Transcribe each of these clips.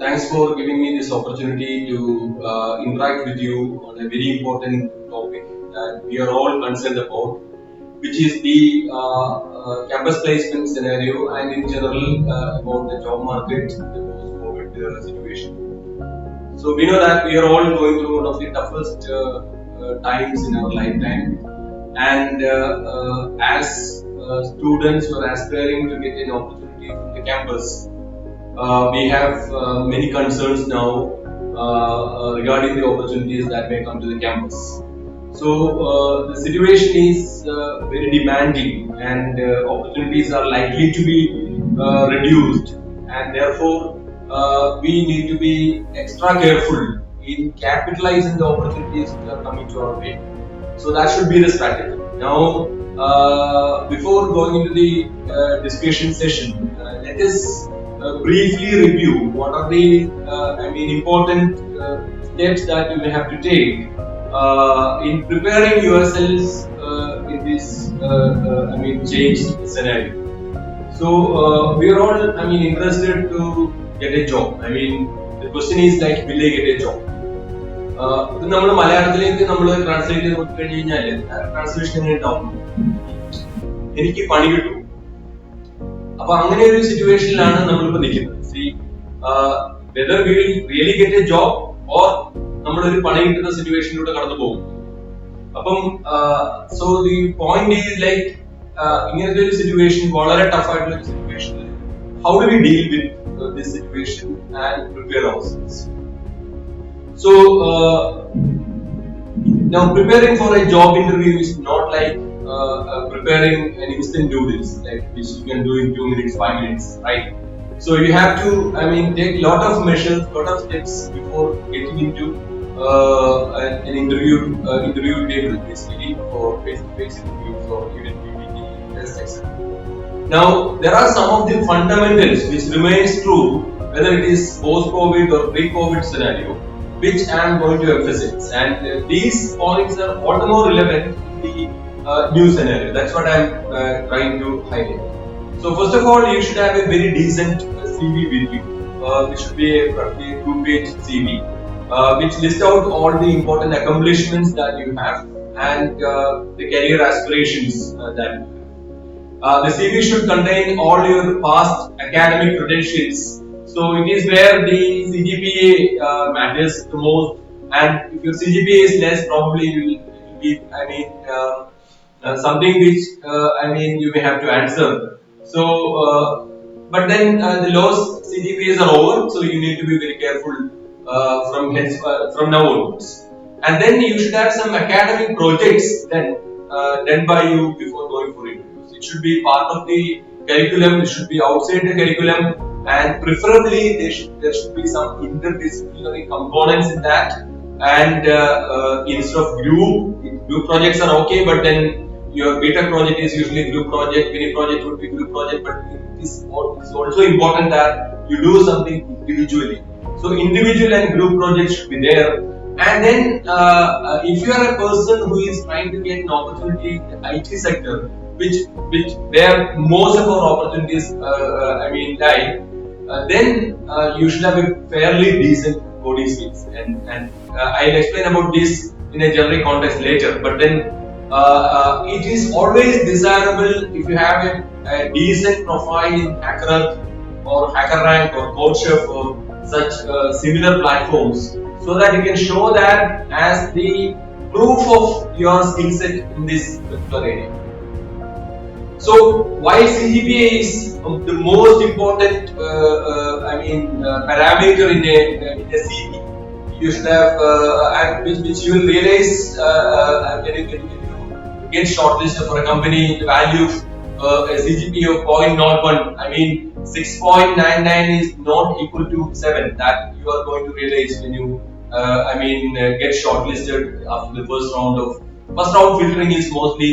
Thanks for giving me this opportunity to interact with you on a very important topic that we are all concerned about, which is the campus placement scenario and in general about the job market in the post-COVID situation. So we know that we are all going through one of the toughest times in our lifetime, and as students who are aspiring to get an opportunity from the campus, we have many concerns now regarding the opportunities that may come to the campus. So the situation is very demanding, and opportunities are likely to be reduced, and therefore we need to be extra careful in capitalizing the opportunities that are coming to our way. So that should be the strategy. Now, before going into the discussion session, let us briefly review what are the important steps that you may have to take in preparing yourselves in this changed scenario. So we are all interested to get a job. The question is like, will I get a job? ഇത് നമ്മൾ മലയാളത്തിലേക്ക് നമ്മൾ translate ചെയ്ത് നോക്കി കഴിഞ്ഞു കഴിഞ്ഞാല് translation എങ്ങനെ ഉണ്ടാവും? എനിക്ക് പണി കിട്ടും. അപ്പൊ അങ്ങനെ ഒരു സിറ്റുവേഷനിലാണ് നമ്മളിപ്പോ നിൽക്കുന്നത്. Whether we will really get A job or നമ്മളൊരു പണി കിട്ടുന്ന സിറ്റുവേഷനിലൂടെ കടന്നു പോകും. അപ്പം so the point is like ഇങ്ങനത്തെ ഒരു സിറ്റുവേഷൻ, വളരെ ടഫ് ആയിട്ടുള്ള ഒരു സിറ്റുവേഷനിൽ how do we deal with this situation and prepare ourselves. So now preparing for a job interview is not like preparing an instant noodles, like which you can do in 2 minutes, 5 minutes, right? So you have to, take lot of measures, lot of steps before getting into an interview table, basically for face-to-face interviews or even PPT tests, etc. Now there are some of the fundamentals which remains true whether it is post-COVID or pre-COVID scenario, which I am going to emphasize, and these points are all the more relevant in the new scenario. That's what I am trying to highlight. So first of all, you should have a very decent CV with you, which should be roughly a 2-page CV, which lists out all the important accomplishments that you have and the career aspirations that you have. The CV should contain all your past academic credentials. So it is where the CGPA matters the most, and if your CGPA is less, probably it will be something which you may have to answer. So, but then the lowest CGPAs are over, so you need to be very careful from now onwards. And then you should have some academic projects then done by you before going for interviews. It should be part of the curriculum. It should be outside the curriculum. And preferably there should be some interdisciplinary components in that, and instead of group projects are okay, but then your BTech project is usually group project, mini project would be group project, but it is also important that you do something individually. So individual and group projects should be there. And then if you are a person who is trying to get an opportunity in the IT sector, which where most of our opportunities lie, then you should have a fairly decent body skills, and I'll explain about this in a general context later. But then it is always desirable if you have a decent profile in HackerRank or HackerRank or CodeChef or such similar platforms, so that you can show that as the proof of your skill set in this particular area. So while CGPA is the most important parameter in a CV, you should have which you will realize when you get shortlisted for a company, the value of a CGPA of 0.01. 6.99 is not equal to 7. That you are going to realize when you get shortlisted after the first round filtering is mostly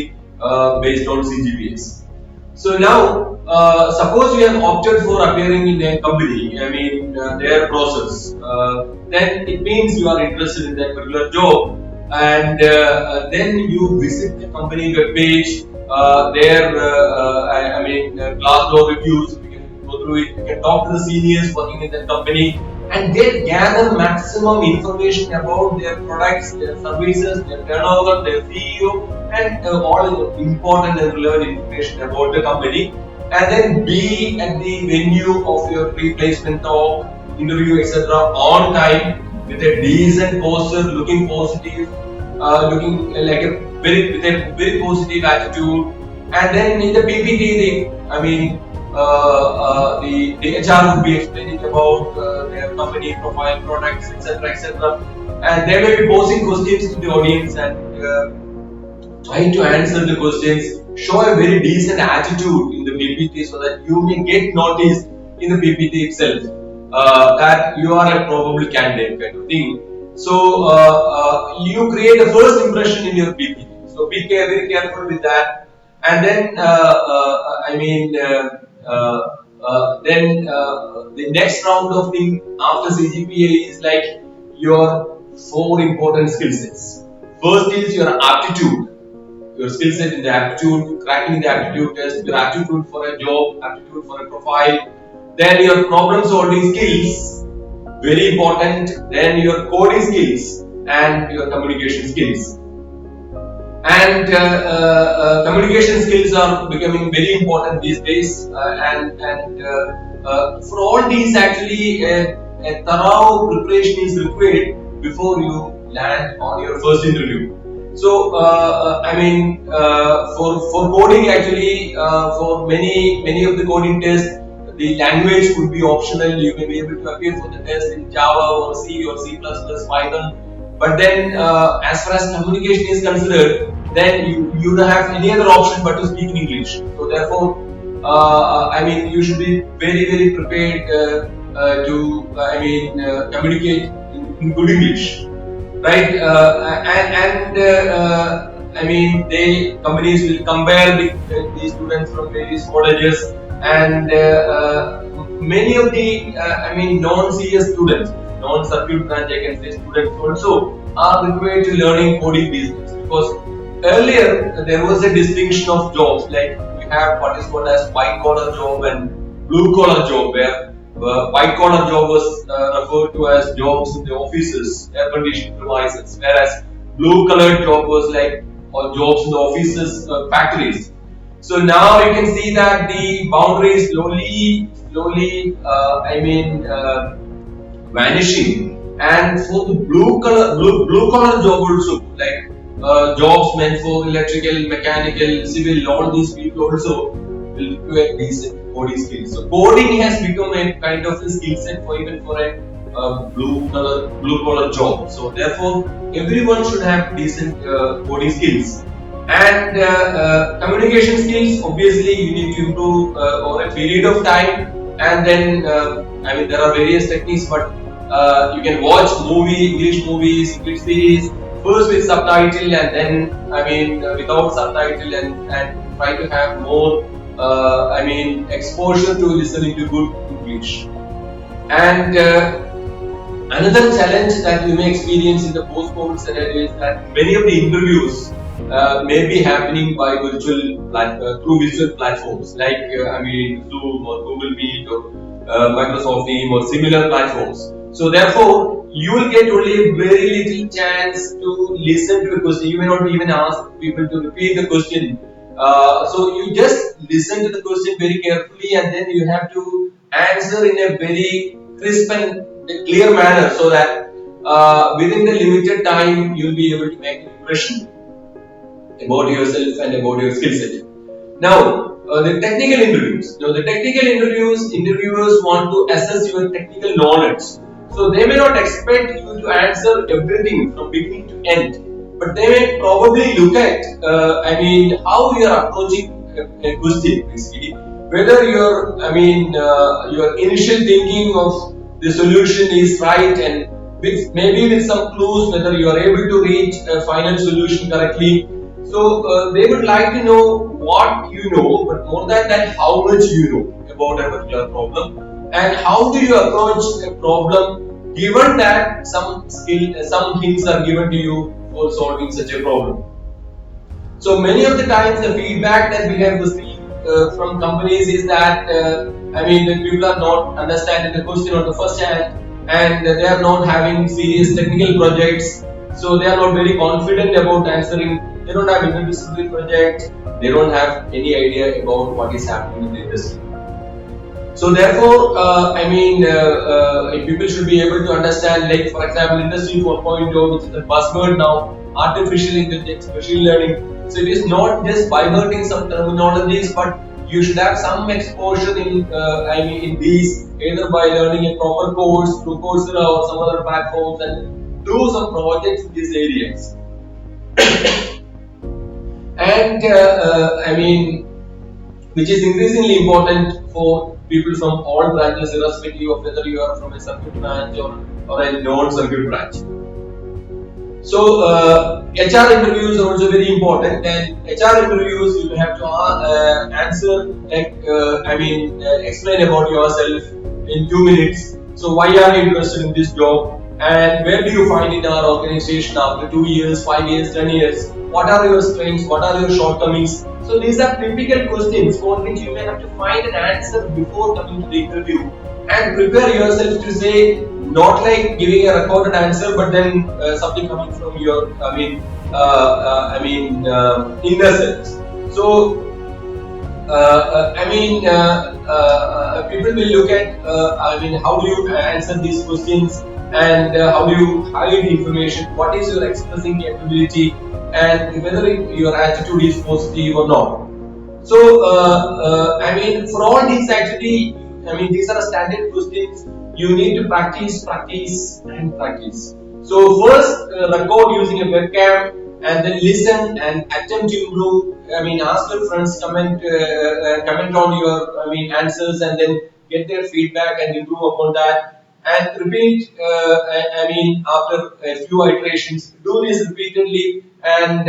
based on CGPAs. So now, suppose you have opted for appearing in a company, their process, then it means you are interested in that particular job, and then you visit the company webpage, their Glassdoor reviews. You can go through it. You can talk to the seniors working in that company, and they gather maximum information about their products, their services, their turnover, their CEO, and all important and relevant information about the company. And then be at the venue of your pre-placement talk, interview, etc. on time with a decent posture, looking positive, looking like a very positive attitude. And then in the PPT, the HR would be explaining about their company profile, products, etc., etc. And they will be posing questions to the audience and try to answer the questions. Show a very decent attitude in the PPT so that you may get noticed in the PPT itself that you are a probable candidate kind of thing. So you create a first impression in your PPT. So be very careful with that. And then the next round of thing after CGPA is like your four important skill sets. First is your aptitude, your skill set in the aptitude, cracking the aptitude test, your aptitude for a job, aptitude for a profile. Then your problem solving skills, very important. Then your coding skills and your communication skills. And communication skills are becoming very important these days. For all these, actually, a thorough preparation is required before you land on your first interview. So, for coding, actually, for many of the coding tests, the language would be optional. You may be able to appear for the test in Java or C or C++, Python. But then, as far as communication is considered, then you don't have any other option but to speak in English. So therefore, you should be very prepared to communicate in good English, right? Companies will compare the students from various colleges, and many of the non-CS students, non-circuit branch, I can say, students also are required to learning coding business, because earlier there was a distinction of jobs, like we have what is called as white collar job and blue collar job, where white collar job was referred to as jobs in the offices, air conditioning premises, whereas blue colored job was like jobs in the offices, factories. So now you can see that the boundaries slowly vanishing, and for the blue collar job also, like jobs meant for electrical, mechanical, civil, all these people also will require decent coding skills. So coding has become a kind of a skill set for even for a blue collar job. So therefore, everyone should have decent coding skills. And communication skills, obviously, you need to improve over a period of time. And then, there are various techniques, but you can watch English movies, English series, first with subtitle, and then, without subtitle, and try to have more, exposure to listening to good English. And another challenge that you may experience in the post-COVID scenario is that many of the interviews may be happening by through virtual platforms like Zoom or Google Meet or Microsoft Teams or similar platforms. So therefore, you will get only a very little chance to listen to a question. You may not even ask people to repeat the question. So you just listen to the question very carefully, and then you have to answer in a very crisp and clear manner, so that within the limited time you will be able to make an impression about yourself and about your skill set. Now, the technical interviews. Now, the technical interviewers want to assess your technical knowledge. So they may not expect you to answer everything from beginning to end, but they may probably look at, how you are approaching a question, basically. Whether your initial thinking of the solution is right, and maybe with some clues, whether you are able to reach a final solution correctly. So they would like to know what you know, but more than that, how much you know about a particular problem, and how do you approach a problem given that some hints are given to you for solving such a problem. So many of the times, the feedback that we have received from companies is that the people are not understanding the question on the first hand, and they are not having serious technical projects, so they are not very confident about answering. They don't have interdisciplinary projects. They don't have any idea about what is happening in the industry. So therefore, people should be able to understand, like for example, Industry 4.0, which is a buzzword now, artificial intelligence, machine learning. So it is not just diverting some terminologies, but you should have some exposure in these, either by learning a proper course through Coursera or some other platforms, and do some projects in these areas. And which is increasingly important for people from all branches, irrespective of whether you are from a circuit branch or a non-circuit branch. So HR interviews are also very important, and HR interviews you have to answer, like explain about yourself in 2 minutes. So why are you interested in this job, and where do you find in our organization after 2 years, 5 years, 10 years? What are your strengths? What are your shortcomings? So these are typical questions for which you may have to find an answer before coming to the interview, and prepare yourself to say, not like giving a recorded answer, but then something coming from your, inner self. So, people will look at, how do you answer these questions, and how do you hide information, what is your expressing capability, and whether your attitude is positive or not. So, for all these actually, these are standard questions. You need to practice, practice, and practice. So first, record using a webcam, and then listen and attempt to improve. Ask your friends, comment on your, answers, and then get their feedback and improve upon that. And repeat. After a few iterations, do this repeatedly, and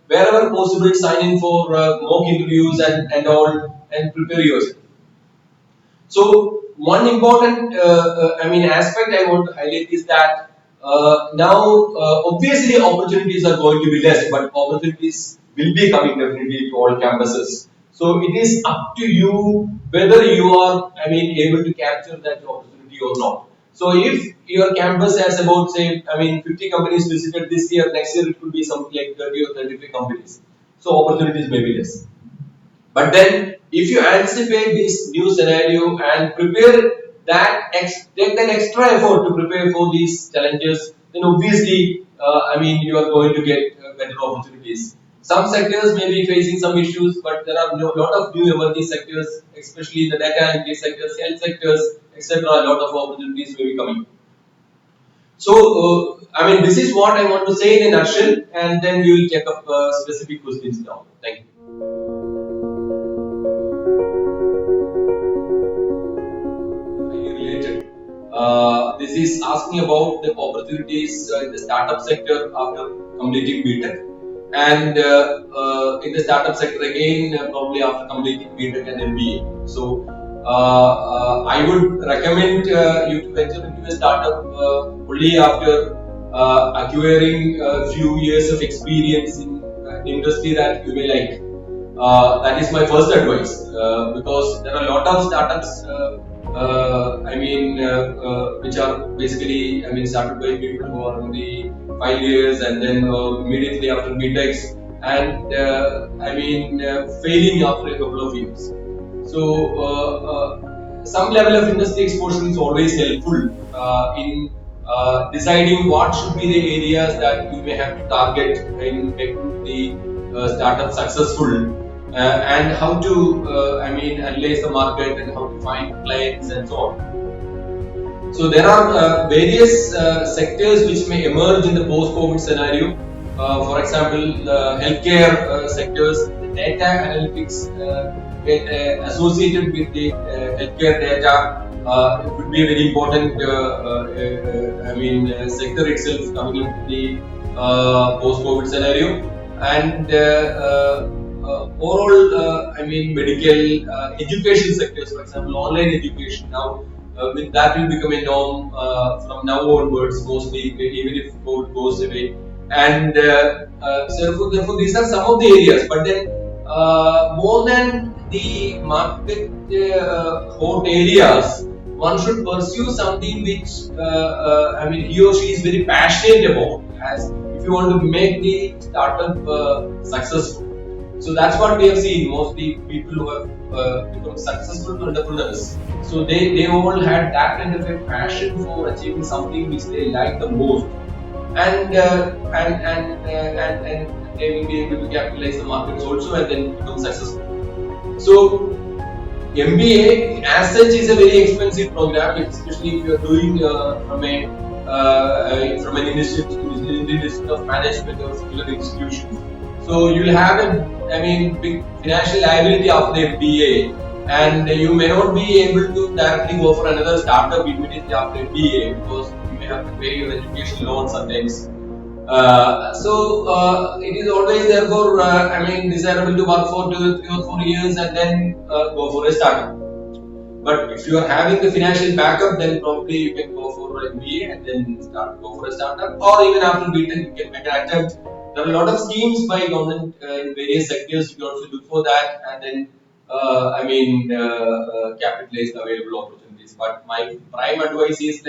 wherever possible, sign in for mock interviews and all, and prepare yourself. So one important aspect I want to highlight is that now obviously opportunities are going to be less, but opportunities will be coming definitely to all campuses. So it is up to you whether you are able to capture that opportunity or not. So if your campus has about, say, 50 companies visited this year, next year it could be something like 30 or 33 companies. So opportunities may be less. But then, if you anticipate this new scenario and prepare take that extra effort to prepare for these challenges, then obviously, you are going to get better opportunities. Some sectors may be facing some issues, but there are a lot of new emerging sectors, especially the data entry sectors, health sectors, etc. A lot of opportunities may be coming. So, this is what I want to say in a nutshell, and then we will check up specific questions now. Thank you. Related. This is asking about the opportunities in the startup sector after completing BTech, and in the startup sector again, probably after completing BTech and MBA. So I would recommend you to venture into a startup only after acquiring a few years of experience in an industry that you may like. That is my first advice, because there are a lot of startups, which are basically, started by people who are only 5 years, and then immediately after BTechs, and failing after a couple of years. So, some level of industry exposure is always helpful in deciding what should be the areas that you may have to target in making the startup successful, and how to analyze the market and how to find clients and so on. So there are various sectors which may emerge in the post-COVID scenario. For example, healthcare sectors, the data analytics associated with the healthcare data. It would be a very important sector itself coming into the post-COVID scenario, and overall, medical, education sectors, for example, online education now, with that will become a norm from now onwards, mostly, even if COVID goes away. And so therefore, these are some of the areas. But then, more than the market hot areas, one should pursue something which he or she is very passionate about. As if you want to make the startup successful, so that's what we have seen. Mostly people who have become successful entrepreneurs. So they all had that kind of a passion for achieving something which they like the most, and they will be able to capitalize the markets also and then become successful. So MBA as such is a very expensive program, especially if you are doing from an institute of management or similar institutions. So you will have big financial liability after MBA, and you may not be able to directly go for another startup immediately after MBA because you may have to pay your education loan sometimes. It is always therefore desirable to work for 2 3 or 4 years and then go for a startup. But if you are having the financial backup, then probably you can go for an MBA and then go for a startup, or even after BTech you can make an attempt. There are a lot of schemes by government in various sectors. You can also look for that and then capitalize the available opportunities. But my prime advice is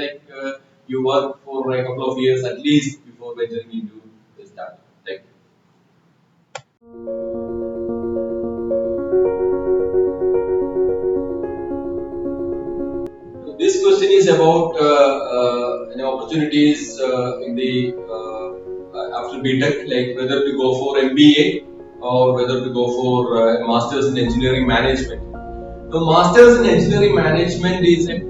you work for a couple of years at least before venturing into the startup. Thank you. This question is about opportunities in the after BTech, like whether to go for MBA or whether to go for Masters in Engineering Management. So, Masters in Engineering Management is a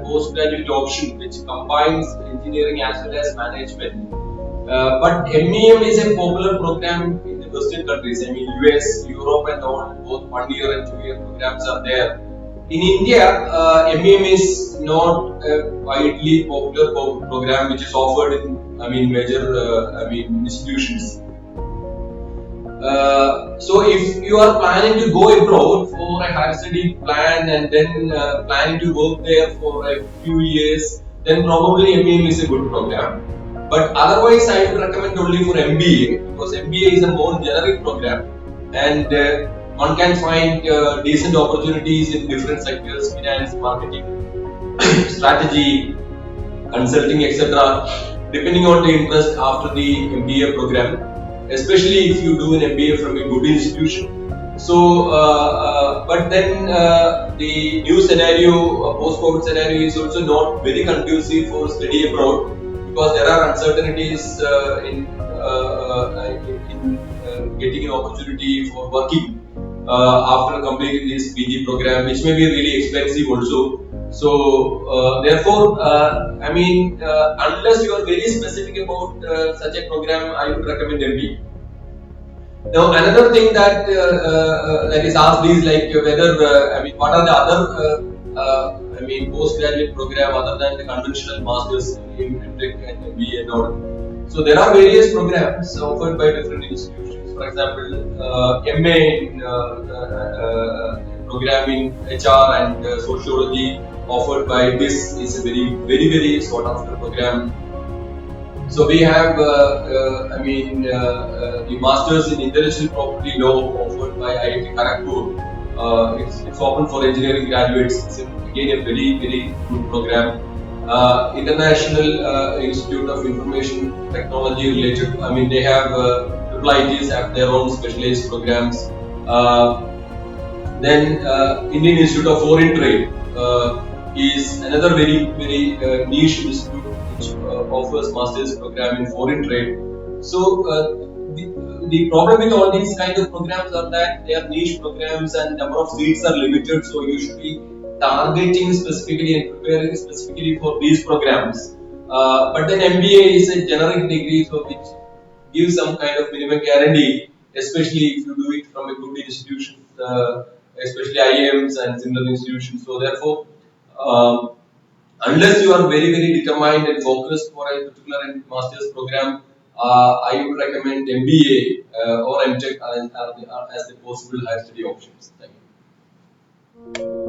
postgraduate option which combines engineering as well as management. But MEM is a popular program in the Western countries. I mean, US, Europe, and all, both 1 year and 2 year programs are there. In India, MEM is not a widely popular program which is offered in, major, institutions. So if you are planning to go abroad for a higher study plan and then planning to work there for a few years, then probably MEM is a good program. But otherwise, I would recommend only for MBA because MBA is a more generic program and one can find decent opportunities in different sectors: finance, marketing, strategy, consulting, etc. Depending on the interest after the MBA program, especially if you do an MBA from a good institution. So, but then the new scenario, post-COVID scenario, is also not very conducive for study abroad because there are uncertainties in getting an opportunity for working after completing this PG program, which may be really expensive also. So, therefore, unless you are very specific about such a program, I would recommend MBA. Now, another thing that is asked is like whether what are the other postgraduate program other than the conventional masters in MTech and MBA and all. So there are various programs offered by different institutions. For example, MA in program in HR and sociology offered by this is a very sought after program. So we have, the Masters in Intellectual Property Law offered by IIT Kharagpur. It's open for engineering graduates. It's again a very good program. International Institute of Information Technology related. I mean, they have IITs have their own specialized programs. Then Indian Institute of Foreign Trade is another very niche institute which offers master's program in foreign trade. So the problem with all these kind of programs are that they are niche programs and number of seats are limited. So you should be targeting specifically and preparing specifically for these programs. But then MBA is a generic degree, so which gives some kind of minimum guarantee, especially if you do it from a good institution, especially IIMs and similar institutions. So therefore, unless you are very determined and focused for a particular master's program, I would recommend MBA or MTech as the possible higher study options. Thank you.